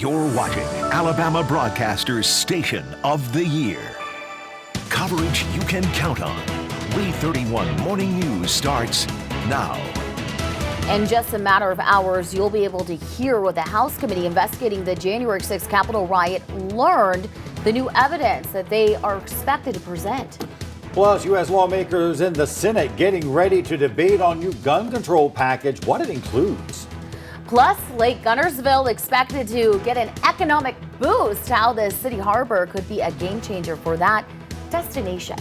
You're watching Alabama Broadcasters Station of the Year. Coverage you can count on. WAAY 31 Morning News starts now. In just a matter of hours, you'll be able to hear what the House committee investigating the January 6th Capitol riot learned, the new evidence that they are expected to present. Plus, U.S. lawmakers in the Senate getting ready to debate on new gun control package, what it includes. Plus, Lake Guntersville expected to get an economic boost. How the city harbor could be a game changer for that destination.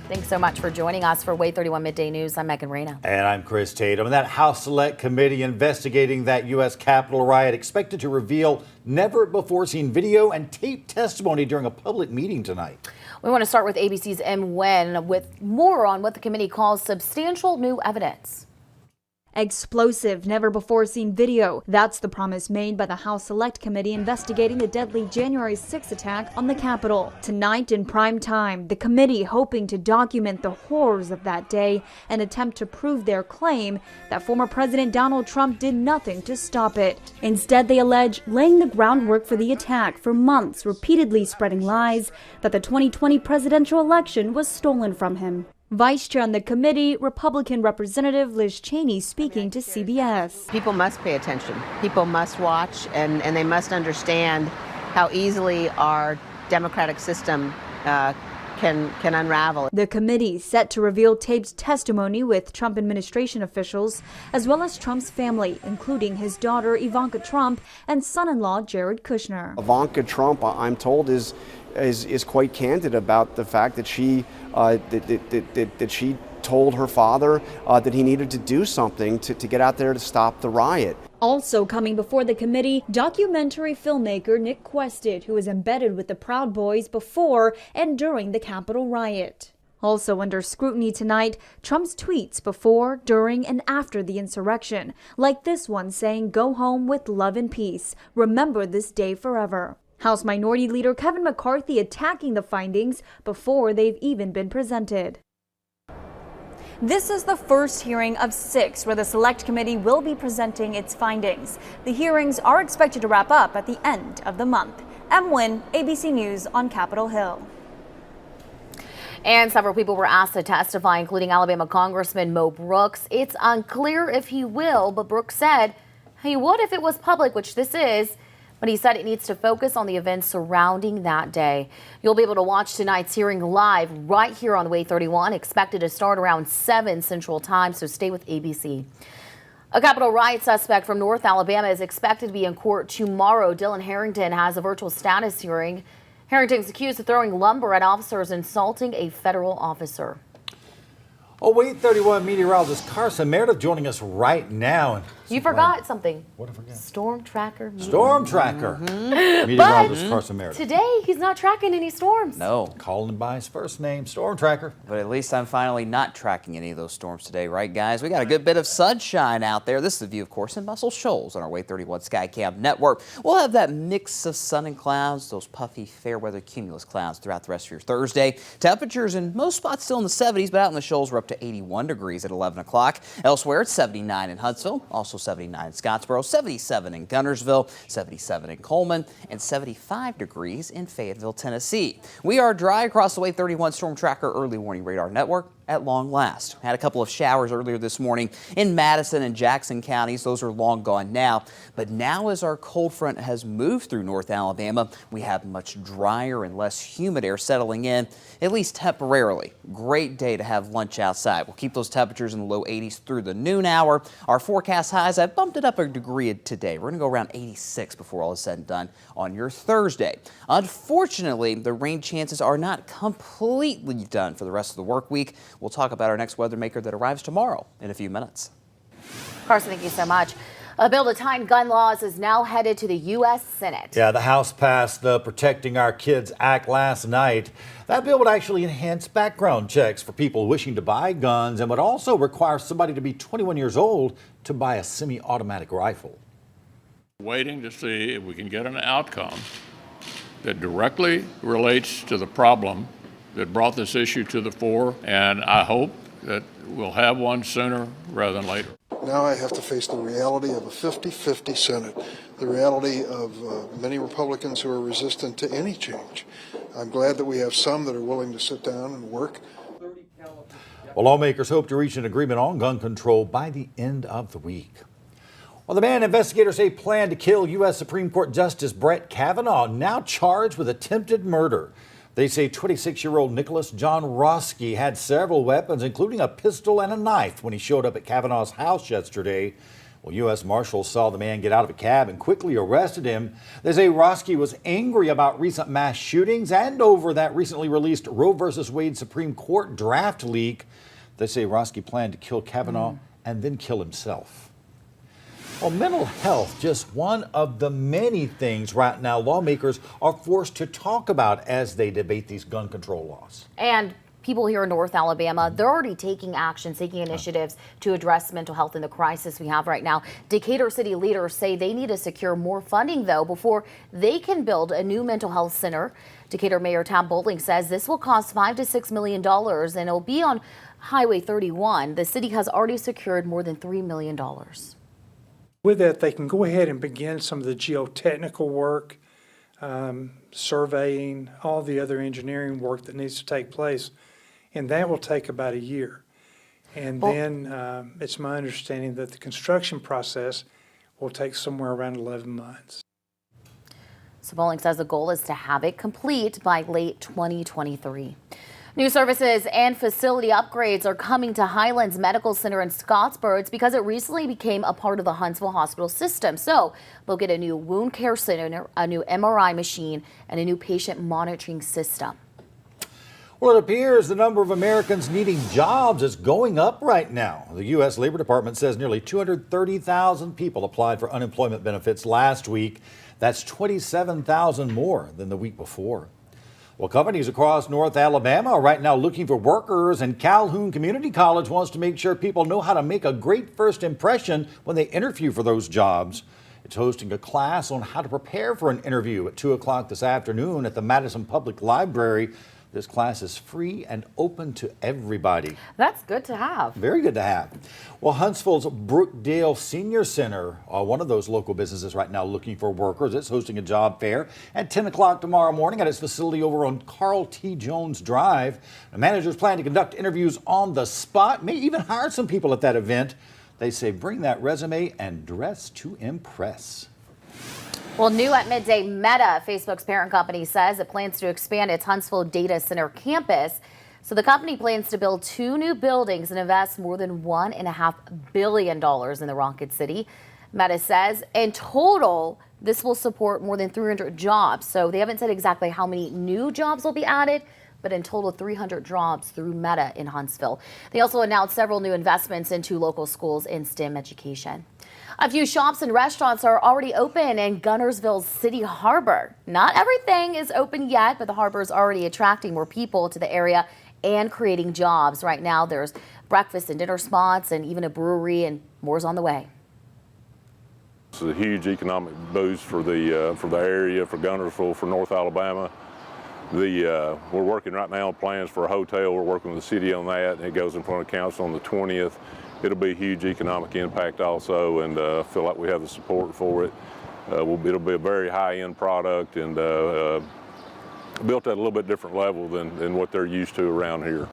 Thanks so much for joining us for WAAY 31 Midday News. I'm Megan Reyna. And I'm Chris Tatum. And that House Select Committee investigating that U.S. Capitol riot expected to reveal never-before-seen video and tape testimony during a public meeting tonight. We want to start with ABC's M. Nguyen with more on what the committee calls substantial new evidence. Explosive, never-before-seen video. That's the promise made by the House Select Committee investigating the deadly January 6th attack on the Capitol. Tonight in prime time, the committee hoping to document the horrors of that day and attempt to prove their claim that former President Donald Trump did nothing to stop it. Instead, they allege laying the groundwork for the attack for months, repeatedly spreading lies that the 2020 presidential election was stolen from him. Vice Chair on the committee, Republican Representative Liz Cheney speaking to CBS. People must pay attention. People must watch, and they must understand how easily our democratic system can unravel. The committee set to reveal taped testimony with Trump administration officials, as well as Trump's family, including his daughter Ivanka Trump and son-in-law Jared Kushner. Ivanka Trump, I'm told, is quite candid about the fact that she told her father that he needed to do something to get out there to stop the riot. Also coming before the committee, documentary filmmaker Nick Quested, who was embedded with the Proud Boys before and during the Capitol riot. Also under scrutiny tonight, Trump's tweets before, during, and after the insurrection, like this one saying, "Go home with love and peace. Remember this day forever." House Minority Leader Kevin McCarthy attacking the findings before they've even been presented. This is the first hearing of 6 where the Select Committee will be presenting its findings. The hearings are expected to wrap up at the end of the month. M. Nguyen, ABC News on Capitol Hill. And several people were asked to testify, including Alabama Congressman Mo Brooks. It's unclear if he will, but Brooks said he would if it was public, which this is. But he said it needs to focus on the events surrounding that day. You'll be able to watch tonight's hearing live right here on WAAY 31, expected to start around 7 Central Time, so stay with ABC. A Capitol riot suspect from North Alabama is expected to be in court tomorrow. Dylan Harrington has a virtual status hearing. Harrington's accused of throwing lumber at officers, insulting a federal officer. Oh, WAAY 31 meteorologist Carson Meredith joining us right now. You forgot something. What did I forget? Storm tracker. Storm tracker. Meteorologist Carson Meredith. Today, he's not tracking any storms. No. Calling him by his first name, Storm Tracker. But at least I'm finally not tracking any of those storms today, right, guys? We got a good bit of sunshine out there. This is the view, of course, in Muscle Shoals on our WAAY 31 Skycam network. We'll have that mix of sun and clouds, those puffy, fair weather cumulus clouds throughout the rest of your Thursday. Temperatures in most spots still in the 70s, but out in the Shoals, we're up to 81 degrees at 11 o'clock. Elsewhere, it's 79 in Huntsville, also 79 in Scottsboro, 77 in Guntersville, 77 in Coleman, and 75 degrees in Fayetteville, Tennessee. We are dry across the WAAY 31 Storm Tracker Early Warning Radar Network at long last. Had a couple of showers earlier this morning in Madison and Jackson counties. Those are long gone now. But now as our cold front has moved through North Alabama, we have much drier and less humid air settling in, at least temporarily. Great day to have lunch outside. We'll keep those temperatures in the low 80s through the noon hour. Our forecast highs, I've bumped it up a degree today. We're going to go around 86 before all is said and done on your Thursday. Unfortunately, the rain chances are not completely done for the rest of the work week. We'll talk about our next weather maker that arrives tomorrow in a few minutes. Carson, thank you so much. A bill to tighten gun laws is now headed to the U.S. Senate. Yeah, the House passed the Protecting Our Kids Act last night. That bill would actually enhance background checks for people wishing to buy guns and would also require somebody to be 21 years old to buy a semi-automatic rifle. Waiting to see if we can get an outcome that directly relates to the problem that brought this issue to the fore, and I hope that we'll have one sooner rather than later. Now I have to face the reality of a 50-50 Senate, the reality of many Republicans who are resistant to any change. I'm glad that we have some that are willing to sit down and work. Well, lawmakers hope to reach an agreement on gun control by the end of the week. Well, the man investigators say planned to kill U.S. Supreme Court Justice Brett Kavanaugh, now charged with attempted murder. They say 26-year-old Nicholas John Roski had several weapons, including a pistol and a knife, when he showed up at Kavanaugh's house yesterday. Well, U.S. Marshals saw the man get out of a cab and quickly arrested him. They say Roski was angry about recent mass shootings and over that recently released Roe v. Wade Supreme Court draft leak. They say Roski planned to kill Kavanaugh and then kill himself. Well, mental health, just one of the many things right now lawmakers are forced to talk about as they debate these gun control laws. And people here in North Alabama, they're already taking action, taking initiatives to address mental health in the crisis we have right now. Decatur city leaders say they need to secure more funding, though, before they can build a new mental health center. Decatur Mayor Tab Bowling says this will cost $5 to $6 million, and it'll be on Highway 31. The city has already secured more than $3 million. With that, they can go ahead and begin some of the geotechnical work, surveying, all the other engineering work that needs to take place, and that will take about a year. And then it's my understanding that the construction process will take somewhere around 11 months. So Bowling says the goal is to have it complete by late 2023. New services and facility upgrades are coming to Highlands Medical Center in Scottsboro. It's because it recently became a part of the Huntsville hospital system. So they'll get a new wound care center, a new MRI machine, and a new patient monitoring system. Well, it appears the number of Americans needing jobs is going up right now. The U.S. Labor Department says nearly 230,000 people applied for unemployment benefits last week. That's 27,000 more than the week before. Well, companies across North Alabama are right now looking for workers, and Calhoun Community College wants to make sure people know how to make a great first impression when they interview for those jobs. It's hosting a class on how to prepare for an interview at 2 o'clock this afternoon at the Madison Public Library. This class is free and open to everybody. That's good to have. Very good to have. Well, Huntsville's Brookdale Senior Center, one of those local businesses right now looking for workers. It's hosting a job fair at 10 o'clock tomorrow morning at its facility over on Carl T. Jones Drive. The managers plan to conduct interviews on the spot, may even hire some people at that event. They say bring that resume and dress to impress. Well, new at Midday, Meta, Facebook's parent company, says it plans to expand its Huntsville data center campus. So the company plans to build 2 new buildings and invest more than $1.5 billion in the Rocket City. Meta says in total, this will support more than 300 jobs. So they haven't said exactly how many new jobs will be added, but in total 300 jobs through Meta in Huntsville. They also announced several new investments into local schools in STEM education. A few shops and restaurants are already open in Guntersville's City Harbor. Not everything is open yet, but the harbor is already attracting more people to the area and creating jobs. Right now, there's breakfast and dinner spots and even a brewery, and more's on the way. It's a huge economic boost for the area, for Guntersville, for North Alabama. We're working right now on plans for a hotel. We're working with the city on that, and it goes in front of council on the 20th. It'll be a huge economic impact also, and I feel like we have the support for it. It'll be a very high-end product and built at a little bit different level than what they're used to around here.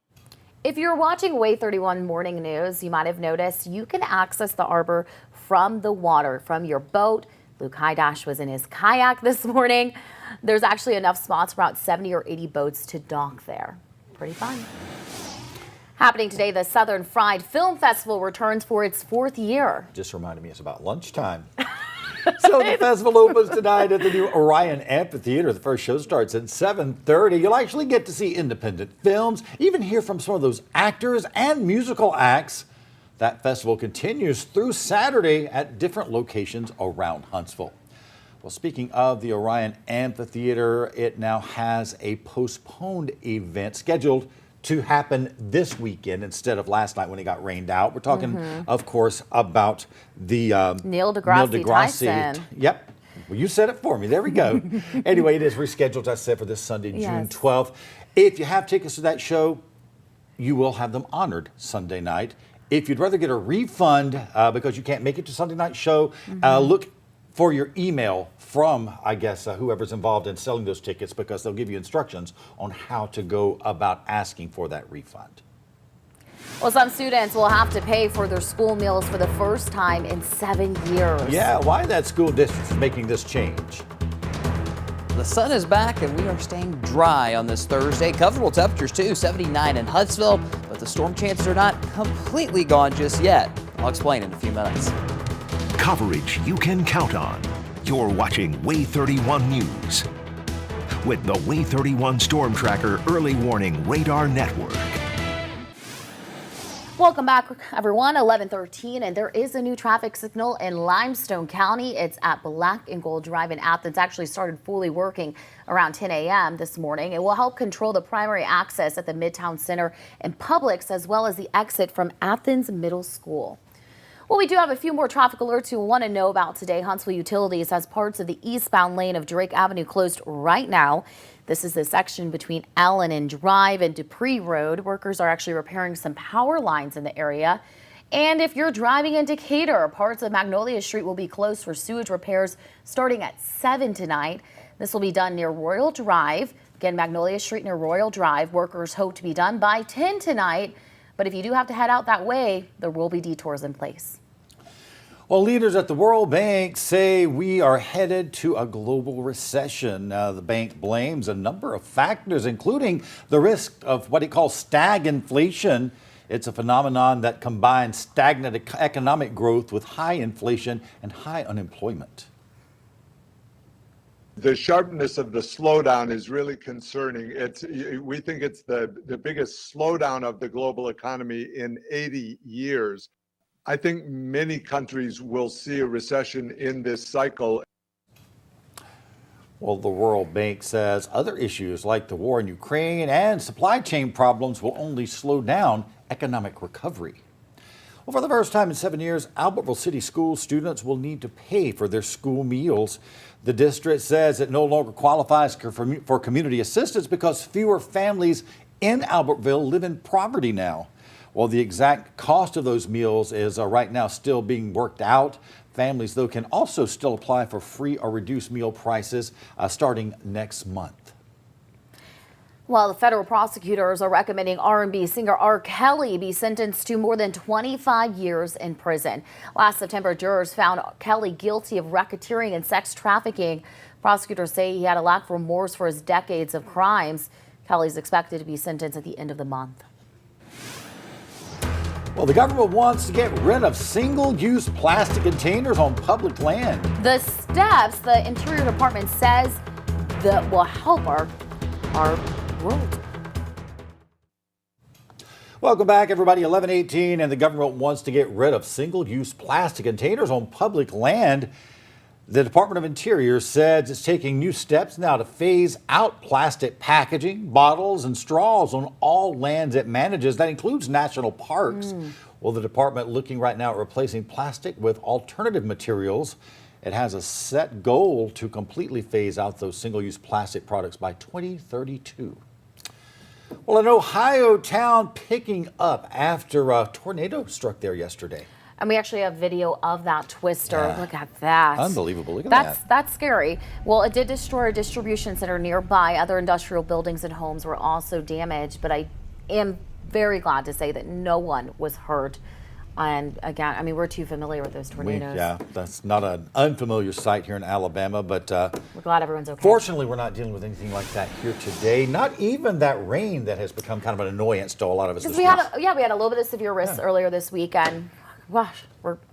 If you're watching WAAY 31 Morning News, you might have noticed you can access the harbor from the water, from your boat. Luke Hydash was in his kayak this morning. There's actually enough spots for about 70 or 80 boats to dock there. Pretty fun. Happening today, the Southern Fried Film Festival returns for its 4th year. Just reminded me it's about lunchtime. So the festival opens tonight at the new Orion Amphitheater. The first show starts at 7:30. You'll actually get to see independent films, even hear from some of those actors and musical acts. That festival continues through Saturday at different locations around Huntsville. Well, speaking of the Orion Amphitheater, it now has a postponed event scheduled to happen this weekend instead of last night when it got rained out. We're talking, of course, about the Neil deGrasse Tyson. Yep. Well, you said it for me. There we go. Anyway, it is rescheduled, as I said, for this Sunday, June 12th. If you have tickets to that show, you will have them honored Sunday night. If you'd rather get a refund because you can't make it to Sunday night show, look for your email from, I guess, whoever's involved in selling those tickets, because they'll give you instructions on how to go about asking for that refund. Well, some students will have to pay for their school meals for the first time in 7 years. Yeah, why that school district is making this change? The sun is back and we are staying dry on this Thursday. Comfortable temperatures too, 79 in Huntsville, but the storm chances are not completely gone just yet. I'll explain in a few minutes. Coverage you can count on. You're watching WAAY 31 News with the WAAY 31 Storm Tracker Early Warning Radar Network. Welcome back, everyone. 11:13, and there is a new traffic signal in Limestone County. It's at Black and Gold Drive in Athens. Actually started fully working around 10 a.m. this morning. It will help control the primary access at the Midtown Center and Publix, as well as the exit from Athens Middle School. Well, we do have a few more traffic alerts you want to know about today. Huntsville Utilities has parts of the eastbound lane of Drake Avenue closed right now. This is the section between Allen and Drive and Dupree Road. Workers are actually repairing some power lines in the area. And if you're driving in Decatur, parts of Magnolia Street will be closed for sewage repairs starting at 7 tonight. This will be done near Royal Drive. Again, Magnolia Street near Royal Drive. Workers hope to be done by 10 tonight. But if you do have to head out that way, there will be detours in place. Well, leaders at the World Bank say we are headed to a global recession. The bank blames a number of factors, including the risk of what it calls stagflation. It's a phenomenon that combines stagnant economic growth with high inflation and high unemployment. The sharpness of the slowdown is really concerning. We think it's the biggest slowdown of the global economy in 80 years. I think many countries will see a recession in this cycle. Well, the World Bank says other issues like the war in Ukraine and supply chain problems will only slow down economic recovery. Well, for the first time in 7 years, Albertville City School students will need to pay for their school meals. The district says it no longer qualifies for community assistance because fewer families in Albertville live in poverty now. Well, the exact cost of those meals is right now still being worked out. Families, though, can also still apply for free or reduced meal prices starting next month. Well, the federal prosecutors are recommending R&B singer R. Kelly be sentenced to more than 25 years in prison. Last September, jurors found Kelly guilty of racketeering and sex trafficking. Prosecutors say he had a lack of remorse for his decades of crimes. Kelly's expected to be sentenced at the end of the month. Well, the government wants to get rid of single-use plastic containers on public land. The steps the Interior Department says that will help our world. Welcome back, everybody. 11:18, and the government wants to get rid of single-use plastic containers on public land. The Department of Interior says it's taking new steps now to phase out plastic packaging, bottles, and straws on all lands it manages. That includes national parks. Well, the department looking right now at replacing plastic with alternative materials. It has a set goal to completely phase out those single-use plastic products by 2032. Well, an Ohio town picking up after a tornado struck there yesterday. And we actually have video of that twister. Yeah. Look at that. Unbelievable. Look at that. That's scary. Well, it did destroy a distribution center nearby. Other industrial buildings and homes were also damaged, but I am very glad to say that no one was hurt. And again, I mean, we're too familiar with those tornadoes. Yeah, that's not an unfamiliar sight here in Alabama, but we're glad everyone's okay. Fortunately, we're not dealing with anything like that here today. Not even that rain that has become kind of an annoyance to a lot of us. We had a little bit of severe risks earlier this weekend. Gosh,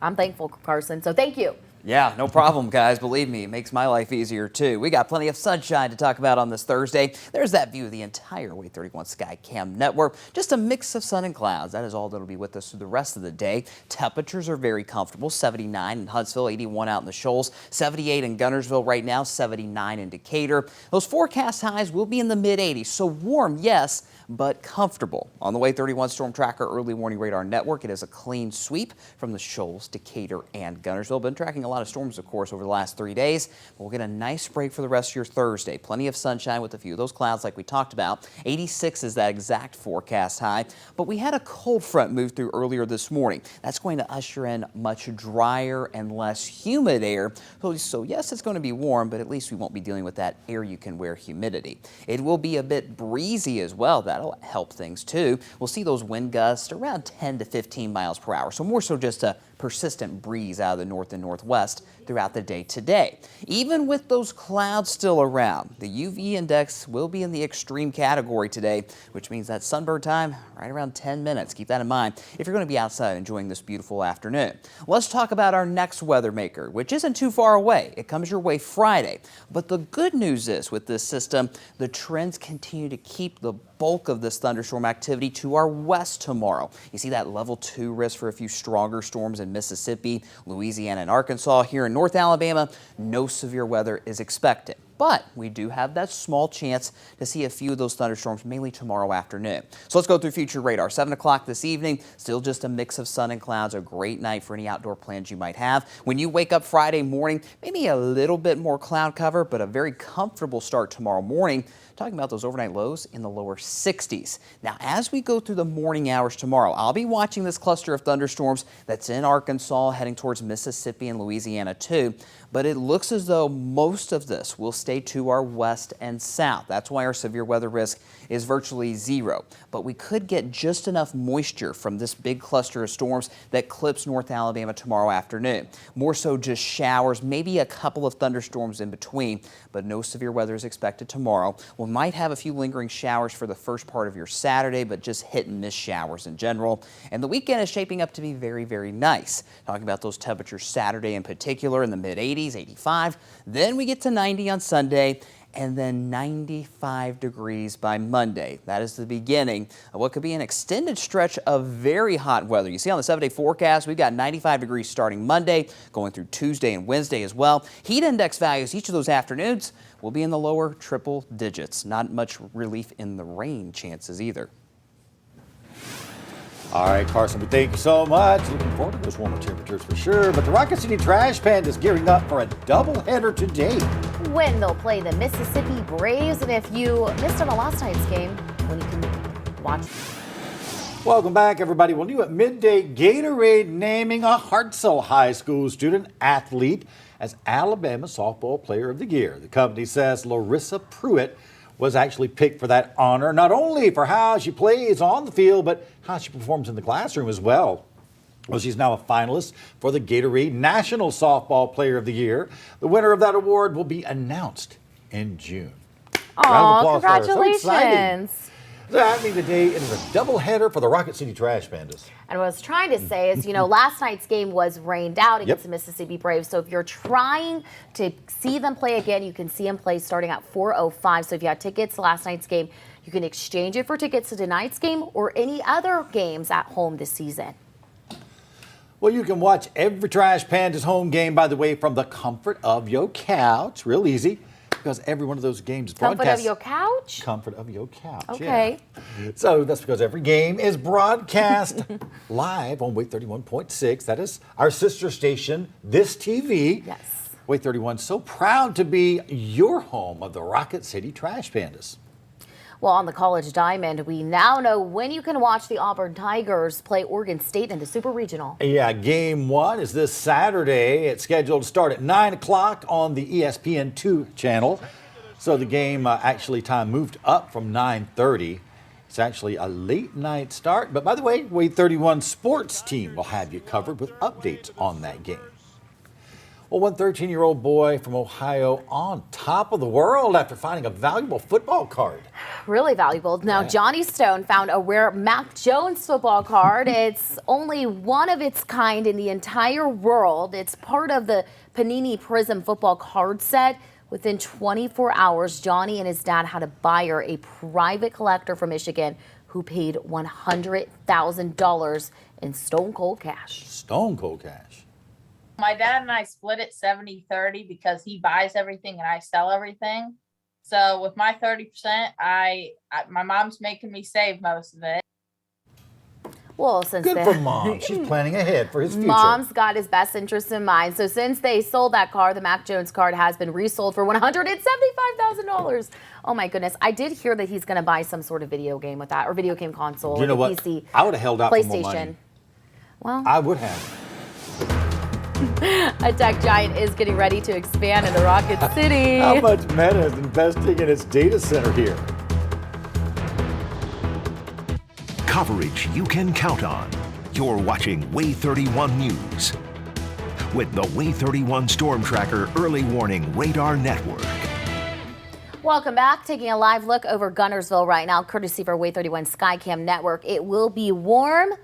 I'm thankful, Carson. So thank you. Yeah, no problem, guys. Believe me, it makes my life easier, too. We got plenty of sunshine to talk about on this Thursday. There's that view of the entire WAAY 31 Sky Cam network. Just a mix of sun and clouds. That is all that'll be with us through the rest of the day. Temperatures are very comfortable. 79 in Huntsville, 81 out in the Shoals, 78 in Guntersville right now, 79 in Decatur. Those forecast highs will be in the mid-80s, so warm, yes, but comfortable. On the WAAY 31 Storm Tracker Early Warning Radar Network, it is a clean sweep from the Shoals, Decatur, and Guntersville. Been tracking a lot of storms, of course, over the last 3 days. We'll get a nice break for the rest of your Thursday. Plenty of sunshine with a few of those clouds like we talked about. 86 is that exact forecast high, but we had a cold front move through earlier this morning. That's going to usher in much drier and less humid air. So yes, it's going to be warm, but at least we won't be dealing with that air you can wear humidity. It will be a bit breezy as well. That'll help things too. We'll see those wind gusts around 10 to 15 miles per hour. So more so just a persistent breeze out of the north and northwest throughout the day today. Even with those clouds still around, the UV index will be in the extreme category today, which means that sunburn time right around 10 minutes. Keep that in mind if you're going to be outside enjoying this beautiful afternoon. Let's talk about our next weather maker, which isn't too far away. It comes your way Friday. But the good news is with this system, the trends continue to keep the bulk of this thunderstorm activity to our west tomorrow. You see that level 2 risk for a few stronger storms in Mississippi, Louisiana, and Arkansas. Here in North Alabama, no severe weather is expected. But we do have that small chance to see a few of those thunderstorms, mainly tomorrow afternoon. So let's go through future radar. 7 o'clock this evening, still just a mix of sun and clouds. A great night for any outdoor plans you might have. When you wake up Friday morning, maybe a little bit more cloud cover, but a very comfortable start tomorrow morning. Talking about those overnight lows in the lower 60s. Now, as we go through the morning hours tomorrow, I'll be watching this cluster of thunderstorms that's in Arkansas, heading towards Mississippi and Louisiana too. But it looks as though most of this will stay to our west and south. That's why our severe weather risk is virtually zero. But we could get just enough moisture from this big cluster of storms that clips North Alabama tomorrow afternoon. More so just showers, maybe a couple of thunderstorms in between, but no severe weather is expected tomorrow. We might have a few lingering showers for the first part of your Saturday, but just hit and miss showers in general. And the weekend is shaping up to be very, very nice. Talking about those temperatures Saturday in particular in the mid-80s, 85. Then we get to 90 on Sunday, and then 95 degrees by Monday. That is the beginning of what could be an extended stretch of very hot weather. You see on the 7-day forecast, we've got 95 degrees starting Monday, going through Tuesday and Wednesday as well. Heat index values each of those afternoons will be in the lower triple digits. Not much relief in the rain chances either. All right, Carson, we thank you so much. Looking forward to those warmer temperatures for sure. But the Rocket City Trash Panda is gearing up for a doubleheader today. When they'll play the Mississippi Braves. And if you missed on the last night's game, when you can watch. Welcome back, everybody. Well, new at Midday, Gatorade naming a Hartsell High School student athlete as Alabama Softball Player of the Year. The company says Larissa Pruitt was actually picked for that honor, not only for how she plays on the field, but how she performs in the classroom as well. Well, she's now a finalist for the Gatorade National Softball Player of the Year. The winner of that award will be announced in June. Oh, congratulations. So happening today, it is a doubleheader for the Rocket City Trash Pandas. And what I was trying to say is, last night's game was rained out against the Mississippi Braves. So if you're trying to see them play again, you can see them play starting at 4:05. So if you had tickets to last night's game, you can exchange it for tickets to tonight's game or any other games at home this season. Well, you can watch every Trash Pandas home game, by the way, from the comfort of your couch. Real easy. Because every one of those games is broadcast. Comfort of your couch? Comfort of your couch, okay. Yeah. So that's because every game is broadcast live on WAAY 31.6. That is our sister station, This TV. Yes. WAAY 31, so proud to be your home of the Rocket City Trash Pandas. Well, on the College Diamond, we now know when you can watch the Auburn Tigers play Oregon State in the Super Regional. Yeah, game 1 is this Saturday. It's scheduled to start at 9 o'clock on the ESPN2 channel. So the game actually time moved up from 9:30. It's actually a late night start. But by the way, WAAY 31 sports team will have you covered with updates on that game. Well, one 13-year-old boy from Ohio on top of the world after finding a valuable football card. Really valuable. Now, Johnny Stone found a rare Mac Jones football card. It's only one of its kind in the entire world. It's part of the Panini Prism football card set. Within 24 hours, Johnny and his dad had a buyer, a private collector from Michigan, who paid $100,000 in stone cold cash. Stone cold cash. My dad and I split it 70-30 because he buys everything and I sell everything. So with my 30%, my mom's making me save most of it. Well, since Good for Mom. She's planning ahead for his future. Mom's got his best interests in mind. So since they sold that car, the Mac Jones card has been resold for $175,000. Oh my goodness. I did hear that he's going to buy some sort of video game with that, or video game console. You know what? PC, I would have held out for more money. PlayStation. Well, I would have. a tech giant is getting ready to expand into Rocket City. How much Meta is investing in its data center here? Coverage you can count on. You're watching WAAY 31 News with the WAAY 31 Storm Tracker Early Warning Radar Network. Welcome back. Taking a live look over Guntersville right now, courtesy of our WAAY 31 Skycam network. It will be warm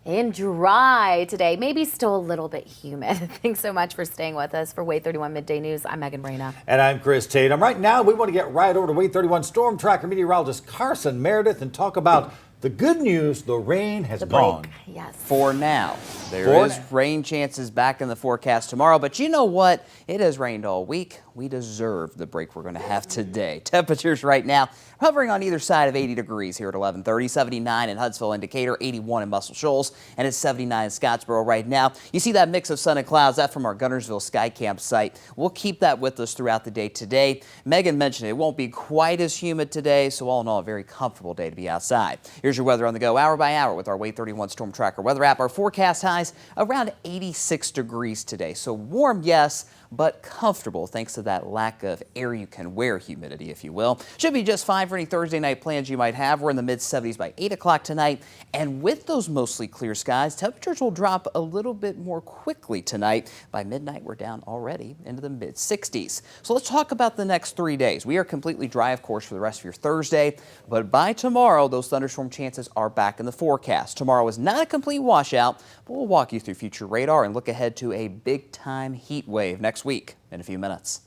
and dry today, maybe still a little bit humid. Thanks so much for staying with us for WAAY 31 Midday News. I'm Megan Reyna. And I'm Chris Tatum. Right now, we want to get right over to WAAY 31 Storm Tracker meteorologist Carson Meredith and talk about the good news. The rain has gone. Yes. For now. There is rain chances back in the forecast tomorrow, but you know what? It has rained all week. We deserve the break we're going to have today. Temperatures right now hovering on either side of 80 degrees here at 11:30, 79 in Huntsville and Decatur, 81 in Muscle Shoals, and it's 79 in Scottsboro right now. You see that mix of sun and clouds, that from our Guntersville Skycam site. We'll keep that with us throughout the day today. Megan mentioned it won't be quite as humid today, so all in all, a very comfortable day to be outside. Here's your weather on the go hour by hour with our WAAY 31 Storm Tracker weather app. Our forecast highs around 86 degrees today. So warm, yes, but comfortable thanks to that lack of air you can wear humidity, if you will. Should be just fine for any Thursday night plans you might have. We're in the mid-70s by 8 o'clock tonight. And with those mostly clear skies, temperatures will drop a little bit more quickly tonight. By midnight, we're down already into the mid-60s. So let's talk about the next 3 days. We are completely dry, of course, for the rest of your Thursday. But by tomorrow, those thunderstorm chances are back in the forecast. Tomorrow is not a complete washout, but we'll walk you through future radar and look ahead to a big-time heat wave next week in a few minutes.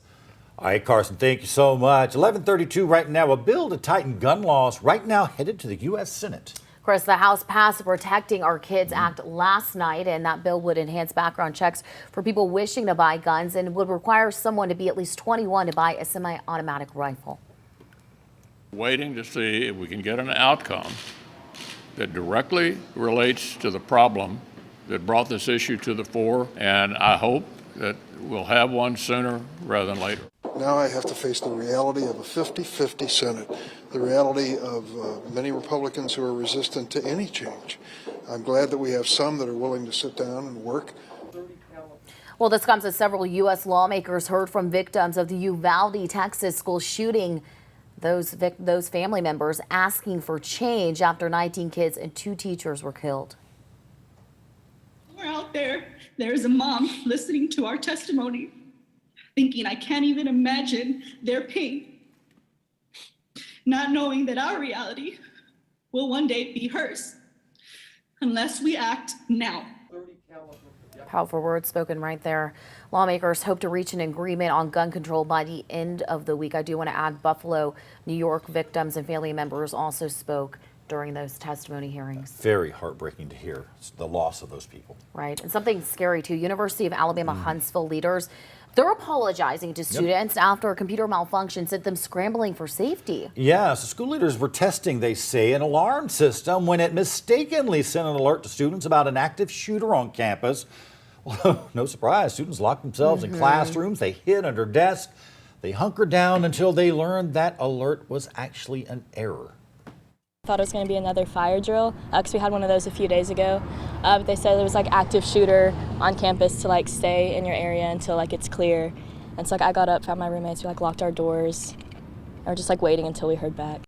All right, Carson, thank you so much. 11:32 right now. A bill to tighten gun laws right now headed to the U.S. Senate. Of course, the House passed the Protecting Our Kids Act last night, and that bill would enhance background checks for people wishing to buy guns and would require someone to be at least 21 to buy a semi-automatic rifle. Waiting to see if we can get an outcome that directly relates to the problem that brought this issue to the fore, and I hope that we'll have one sooner rather than later. Now I have to face the reality of a 50-50 Senate, the reality of many Republicans who are resistant to any change. I'm glad that we have some that are willing to sit down and work. Well, this comes as several U.S. lawmakers heard from victims of the Uvalde, Texas school shooting. Those family members asking for change after 19 kids and 2 teachers were killed. We're out there. There's a mom listening to our testimony, thinking, I can't even imagine their pain, not knowing that our reality will one day be hers unless we act now. Powerful words spoken right there. Lawmakers hope to reach an agreement on gun control by the end of the week. I do want to add Buffalo, New York victims and family members also spoke during those testimony hearings. Very heartbreaking to hear the loss of those people. Right. And something scary too. University of Alabama Huntsville leaders, they're apologizing to students after a computer malfunction sent them scrambling for safety. Yeah, so school leaders were testing, they say, an alarm system when it mistakenly sent an alert to students about an active shooter on campus. Well, no surprise, students locked themselves in classrooms, they hid under desks, they hunkered down until they learned that alert was actually an error. Thought it was going to be another fire drill because we had one of those a few days ago. But they said there was like active shooter on campus to like stay in your area until like it's clear. And so like I got up, found my roommates, we like locked our doors, and we're just like waiting until we heard back.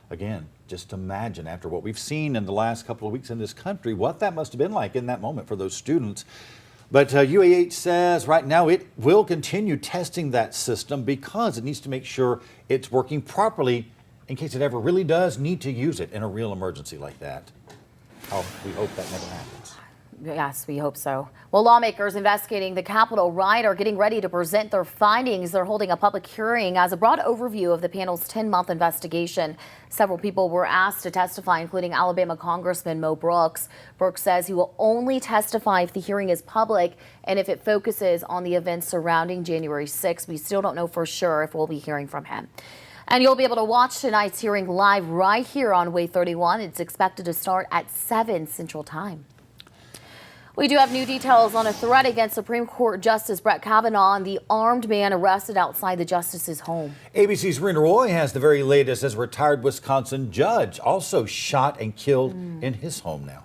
Again, just imagine after what we've seen in the last couple of weeks in this country, what that must have been like in that moment for those students. But UAH says right now it will continue testing that system because it needs to make sure it's working properly in case it ever really does need to use it in a real emergency like that. Oh, we hope that never happens. Yes, we hope so. Well, lawmakers investigating the Capitol riot are getting ready to present their findings. They're holding a public hearing as a broad overview of the panel's 10-month investigation. Several people were asked to testify, including Alabama Congressman Mo Brooks. Brooks says he will only testify if the hearing is public and if it focuses on the events surrounding January 6th. We still don't know for sure if we'll be hearing from him. And you'll be able to watch tonight's hearing live right here on WAAY 31. It's expected to start at 7 Central Time. We do have new details on a threat against Supreme Court Justice Brett Kavanaugh and the armed man arrested outside the justice's home. ABC's Meteoroid has the very latest as a retired Wisconsin judge also shot and killed in his home now.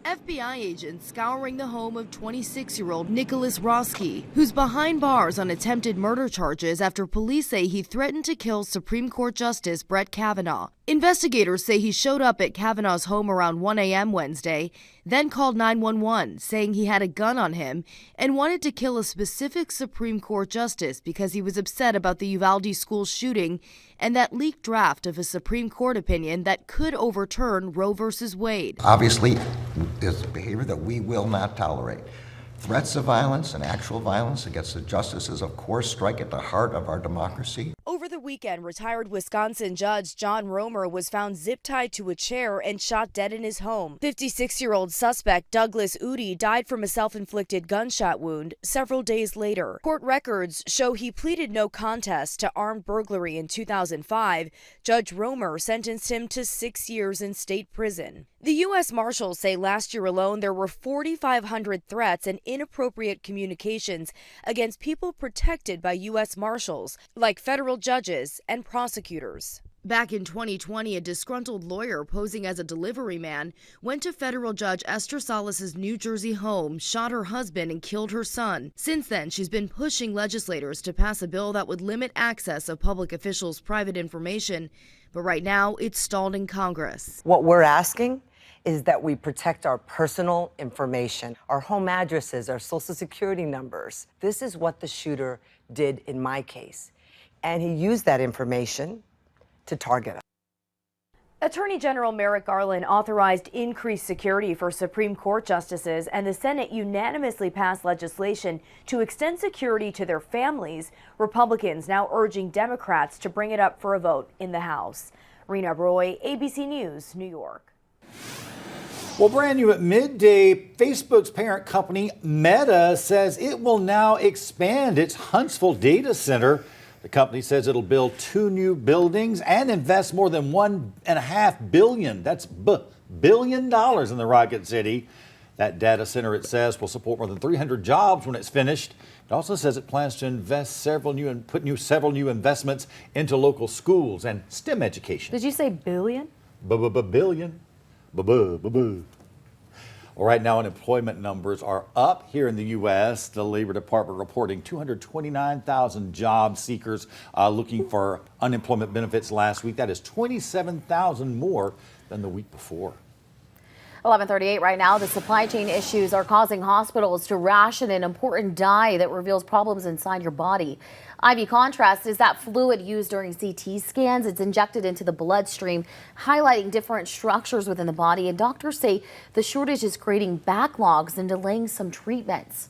FBI agents scouring the home of 26-year-old Nicholas Roski, who's behind bars on attempted murder charges after police say he threatened to kill Supreme Court Justice Brett Kavanaugh. Investigators say he showed up at Kavanaugh's home around 1 a.m. Wednesday, then called 911, saying he had a gun on him and wanted to kill a specific Supreme Court justice because he was upset about the Uvalde school shooting and that leaked draft of a Supreme Court opinion that could overturn Roe v. Wade. Obviously, is behavior that we will not tolerate. Threats of violence and actual violence against the justices, of course, strike at the heart of our democracy. Over the weekend, retired Wisconsin Judge John Romer was found zip-tied to a chair and shot dead in his home. 56-year-old suspect Douglas Udi died from a self-inflicted gunshot wound several days later. Court records show he pleaded no contest to armed burglary in 2005. Judge Romer sentenced him to 6 years in state prison. The U.S. Marshals say last year alone there were 4,500 threats and inappropriate communications against people protected by U.S. Marshals, like federal judges and prosecutors. Back in 2020, a disgruntled lawyer posing as a delivery man went to federal judge Esther Salas's New Jersey home, shot her husband, and killed her son. Since then, she's been pushing legislators to pass a bill that would limit access of public officials' private information. But right now, it's stalled in Congress. What we're asking is that we protect our personal information, our home addresses, our social security numbers. This is what the shooter did in my case. And he used that information to target us. Attorney General Merrick Garland authorized increased security for Supreme Court justices, and the Senate unanimously passed legislation to extend security to their families. Republicans now urging Democrats to bring it up for a vote in the House. Rena Roy, ABC News, New York. Well, brand new at midday, Facebook's parent company, Meta, says it will now expand its Huntsville data center. The company says it'll build 2 new buildings and invest more than $1.5 billion. That's billion dollars in the Rocket City. That data center, it says, will support more than 300 jobs when it's finished. It also says it plans to invest several new investments into local schools and STEM education. Did you say billion? Billion. Well, right now, unemployment numbers are up here in the U.S. The Labor Department reporting 229,000 job seekers looking for unemployment benefits last week. That is 27,000 more than the week before. 11:38 right now. The supply chain issues are causing hospitals to ration an important dye that reveals problems inside your body. IV contrast is that fluid used during CT scans. It's injected into the bloodstream, highlighting different structures within the body. And doctors say the shortage is creating backlogs and delaying some treatments.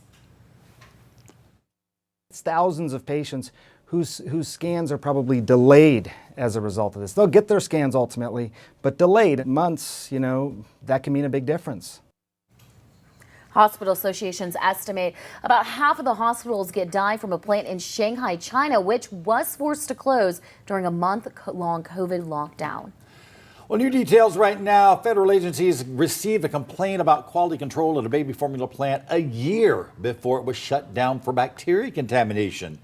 It's thousands of patients whose scans are probably delayed as a result of this. They'll get their scans ultimately, but delayed months, that can mean a big difference. Hospital associations estimate about half of the hospitals get dye from a plant in Shanghai, China, which was forced to close during a month-long COVID lockdown. Well, new details right now. Federal agencies received a complaint about quality control at a baby formula plant a year before it was shut down for bacteria contamination.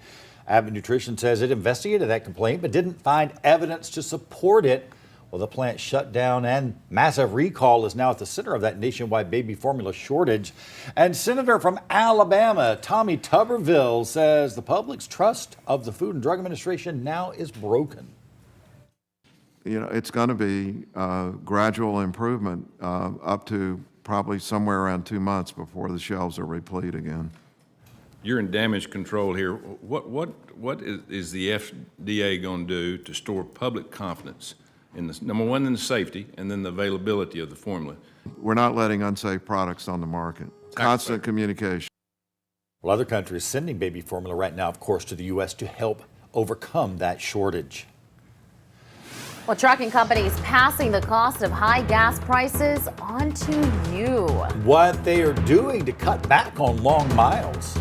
Abbott Nutrition says it investigated that complaint but didn't find evidence to support it. Well, the plant shut down and massive recall is now at the center of that nationwide baby formula shortage. And Senator from Alabama, Tommy Tuberville, says the public's trust of the Food and Drug Administration now is broken. It's going to be a gradual improvement up to probably somewhere around 2 months before the shelves are replete again. You're in damage control here. What is the FDA going to do to restore public confidence Number one, in the safety, and then the availability of the formula. We're not letting unsafe products on the market. Constant communication. Well, other countries sending baby formula right now, of course, to the U.S. to help overcome that shortage. Well, trucking companies passing the cost of high gas prices on to you. What they are doing to cut back on long miles.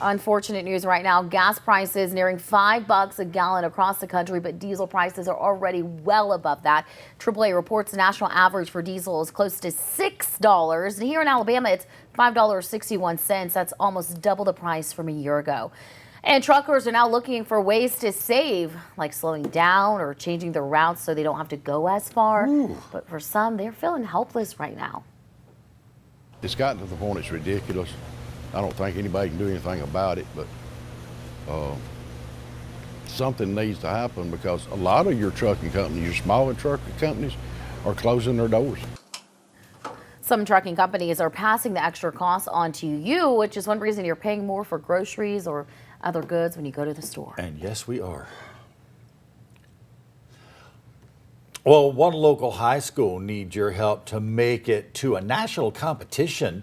Unfortunate news right now. Gas prices nearing $5 a gallon across the country, but diesel prices are already well above that. AAA reports the national average for diesel is close to $6. And here in Alabama, it's $5.61. That's almost double the price from a year ago. And truckers are now looking for ways to save, like slowing down or changing their routes so they don't have to go as far. Ooh. But for some, they're feeling helpless right now. It's gotten to the point it's ridiculous. I don't think anybody can do anything about it, but something needs to happen because a lot of your trucking companies, your smaller trucking companies, are closing their doors. Some trucking companies are passing the extra costs on to you, which is one reason you're paying more for groceries or other goods when you go to the store. And yes, we are. Well, one local high school needs your help to make it to a national competition.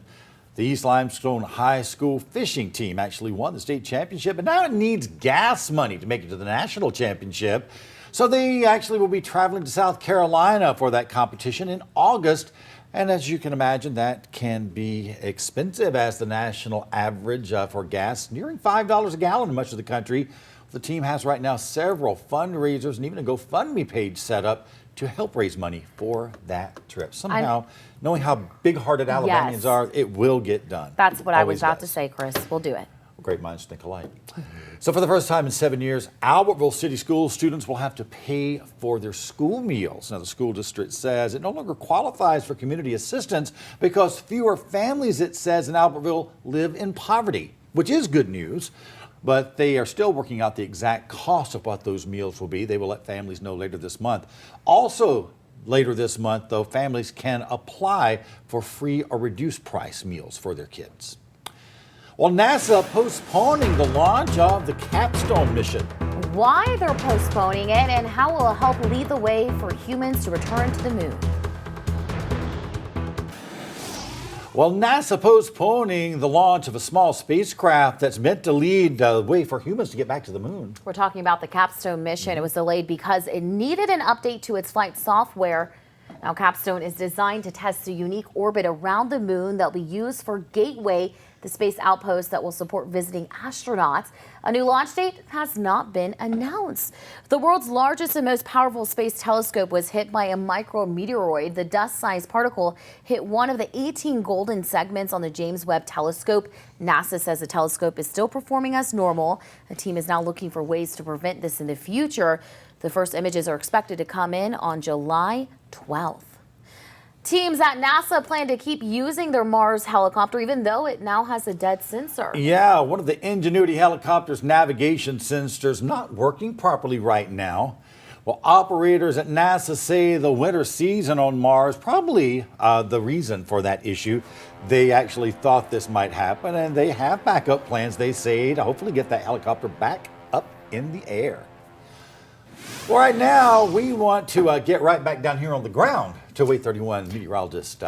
The East Limestone High School fishing team actually won the state championship, and now it needs gas money to make it to the national championship. So they actually will be traveling to South Carolina for that competition in August. And as you can imagine, that can be expensive, as the national average for gas nearing $5 a gallon in much of the country. The team has right now several fundraisers and even a GoFundMe page set up to help raise money for that trip. Somehow, knowing how big-hearted Alabamians are, it will get done. That's what I was about to say, Chris. We'll do it. Great minds think alike. So for the first time in 7 years, Albertville City School students will have to pay for their school meals. Now, the school district says it no longer qualifies for community assistance because fewer families, it says, in Albertville live in poverty, which is good news. But they are still working out the exact cost of what those meals will be. They will let families know later this month. Also, later this month, though, families can apply for free or reduced price meals for their kids. Well, NASA postponing the launch of the Capstone mission. Why they're postponing it and how it will help lead the way for humans to return to the moon. Well, NASA postponing the launch of a small spacecraft that's meant to lead the way for humans to get back to the moon. We're talking about the Capstone mission. It was delayed because it needed an update to its flight software. Now, Capstone is designed to test a unique orbit around the moon that will be used for Gateway, the space outpost that will support visiting astronauts. A new launch date has not been announced. The world's largest and most powerful space telescope was hit by a micrometeoroid. The dust-sized particle hit one of the 18 golden segments on the James Webb Telescope. NASA says the telescope is still performing as normal. The team is now looking for ways to prevent this in the future. The first images are expected to come in on July 12th. Teams at NASA plan to keep using their Mars helicopter, even though it now has a dead sensor. Yeah, one of the Ingenuity helicopter's navigation sensors not working properly right now. Well, operators at NASA say the winter season on Mars probably the reason for that issue. They actually thought this might happen, and they have backup plans, they say, to hopefully get that helicopter back up in the air. Well, right now, we want to get right back down here on the ground to WAAY 31 meteorologist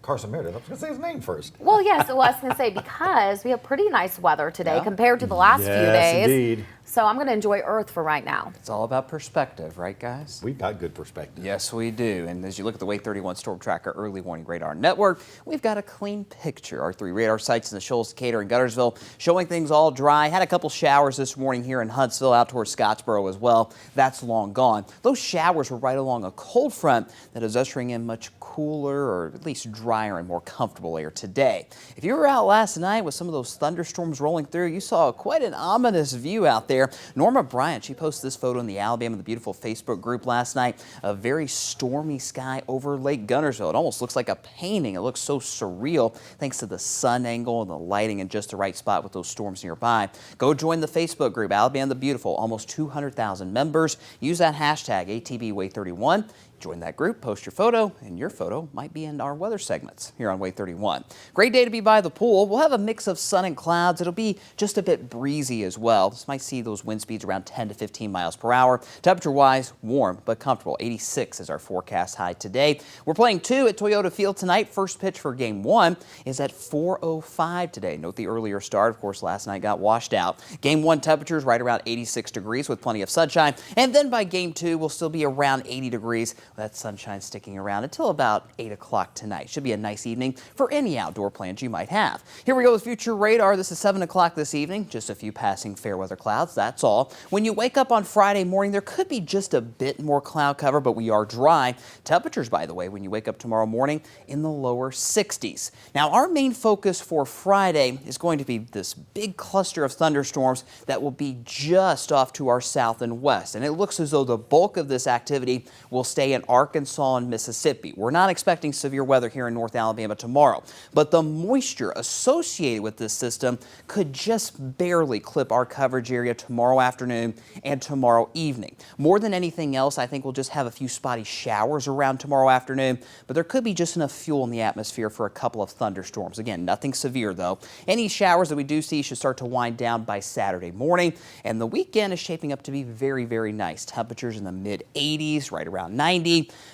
Carson Meredith. I was going to say his name first. Well, yes, I was going to say because we have pretty nice weather today compared to the last few days. Indeed. So I'm going to enjoy Earth for right now. It's all about perspective, right, guys? We've got good perspective. Yes, we do. And as you look at the WAAY 31 Storm Tracker Early Warning Radar Network, we've got a clean picture. Our 3 radar sites in the Shoals, Decatur, and Guntersville showing things all dry. Had a couple showers this morning here in Huntsville, out towards Scottsboro as well. That's long gone. Those showers were right along a cold front that is ushering in much cooler, or at least drier and more comfortable air today. If you were out last night with some of those thunderstorms rolling through, you saw quite an ominous view out there. Norma Bryant, she posted this photo in the Alabama the Beautiful Facebook group last night. A very stormy sky over Lake Guntersville. It almost looks like a painting. It looks so surreal thanks to the sun angle and the lighting in just the right spot with those storms nearby. Go join the Facebook group, Alabama the Beautiful. Almost 200,000 members. Use that hashtag ATBWAAY31. Join that group, post your photo, and your photo might be in our weather segments here on WAAY 31. Great day to be by the pool. We'll have a mix of sun and clouds. It'll be just a bit breezy as well. This might see those wind speeds around 10 to 15 miles per hour. Temperature-wise, warm but comfortable. 86 is our forecast high today. We're playing 2 at Toyota Field tonight. First pitch for Game 1 is at 4:05 today. Note the earlier start. Of course, last night got washed out. Game 1 temperatures right around 86 degrees with plenty of sunshine. And then by Game 2, we'll still be around 80 degrees. That sunshine sticking around until about 8 o'clock tonight. Should be a nice evening for any outdoor plans you might have. Here we go with future radar. This is 7 o'clock this evening. Just a few passing fair weather clouds. That's all. When you wake up on Friday morning, there could be just a bit more cloud cover, but we are dry. Temperatures, by the way, when you wake up tomorrow morning in the lower 60s. Now, our main focus for Friday is going to be this big cluster of thunderstorms that will be just off to our south and west. And it looks as though the bulk of this activity will stay in Arkansas and Mississippi. We're not expecting severe weather here in North Alabama tomorrow, but the moisture associated with this system could just barely clip our coverage area tomorrow afternoon and tomorrow evening. More than anything else, I think we'll just have a few spotty showers around tomorrow afternoon, but there could be just enough fuel in the atmosphere for a couple of thunderstorms. Again, nothing severe though. Any showers that we do see should start to wind down by Saturday morning, and the weekend is shaping up to be very, very nice. Temperatures in the mid 80s, right around 90.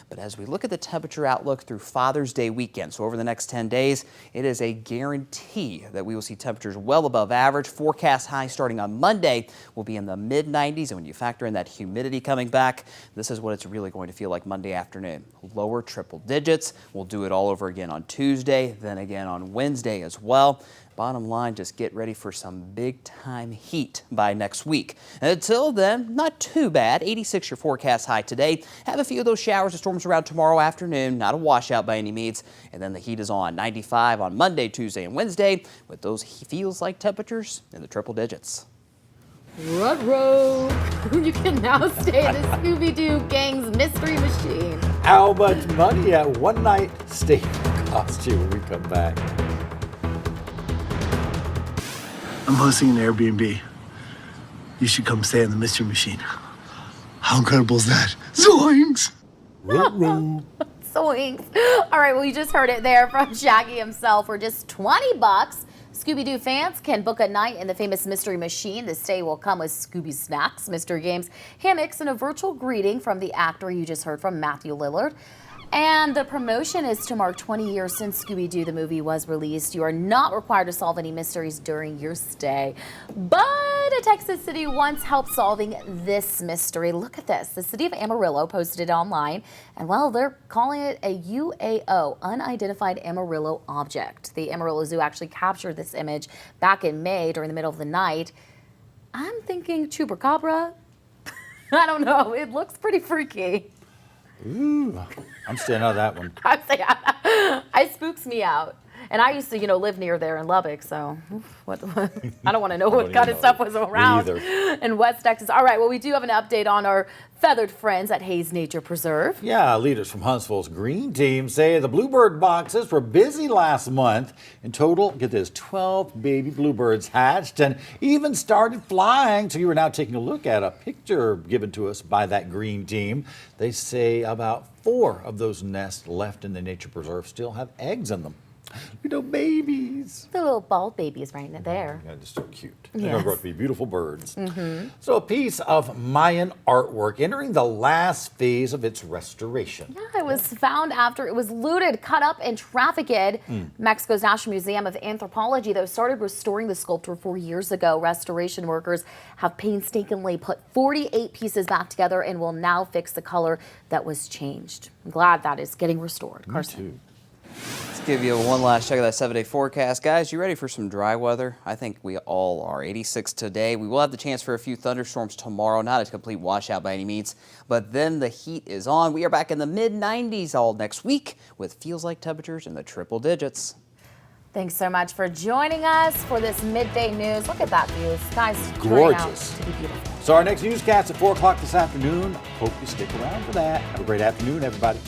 But as we look at the temperature outlook through Father's Day weekend, so over the next 10 days, it is a guarantee that we will see temperatures well above average. Forecast high starting on Monday will be in the mid 90s. And when you factor in that humidity coming back, this is what it's really going to feel like Monday afternoon. Lower triple digits. We'll do it all over again on Tuesday, then again on Wednesday as well. Bottom line, just get ready for some big time heat by next week. And until then, not too bad. 86 your forecast high today. Have a few of those showers and storms around tomorrow afternoon. Not a washout by any means. And then the heat is on. 95 on Monday, Tuesday, and Wednesday with those feels like temperatures in the triple digits. Ruh-roh. You can now stay in the Scooby-Doo Gang's Mystery Machine. How much money at one night stay cost you when we come back? I'm hosting an Airbnb. You should come stay in the Mystery Machine. How incredible is that? Zoinks! Zoinks. All right, well, you just heard it there from Shaggy himself. For just $20, Scooby-Doo fans can book a night in the famous Mystery Machine. The stay will come with Scooby snacks, mystery games, hammocks, and a virtual greeting from the actor you just heard from, Matthew Lillard. And the promotion is to mark 20 years since Scooby-Doo the movie was released. You are not required to solve any mysteries during your stay. But a Texas city once helped solving this mystery. Look at this. The city of Amarillo posted it online. And well, they're calling it a UAO, unidentified Amarillo object. The Amarillo Zoo actually captured this image back in May during the middle of the night. I'm thinking chupacabra. I don't know. It looks pretty freaky. Ooh, I'm staying out of that one. I'm saying, it spooks me out. And I used to, live near there in Lubbock, so I don't want to know what kind of stuff was around in West Texas. All right, well, we do have an update on our feathered friends at Hayes Nature Preserve. Yeah, leaders from Huntsville's green team say the bluebird boxes were busy last month. In total, get this, 12 baby bluebirds hatched and even started flying. So you are now taking a look at a picture given to us by that green team. They say about 4 of those nests left in the nature preserve still have eggs in them. Little babies. The little bald babies right there. Yeah, just so cute. Yes. They're going to grow up to be beautiful birds. Mm-hmm. So a piece of Mayan artwork entering the last phase of its restoration. Yeah, it was found after it was looted, cut up, and trafficked. Mexico's National Museum of Anthropology, though, started restoring the sculpture 4 years ago. Restoration workers have painstakingly put 48 pieces back together and will now fix the color that was changed. I'm glad that is getting restored. Carson. Me too. Let's give you one last check of that 7-day forecast. Guys, you ready for some dry weather? I think we all are. 86 today. We will have the chance for a few thunderstorms tomorrow. Not a complete washout by any means, but then the heat is on. We are back in the mid-90s all next week with feels like temperatures in the triple digits. Thanks so much for joining us for this midday news. Look at that view. Sky's gorgeous. To be beautiful. So our next newscast at 4 o'clock this afternoon. Hope you stick around for that. Have a great afternoon, everybody.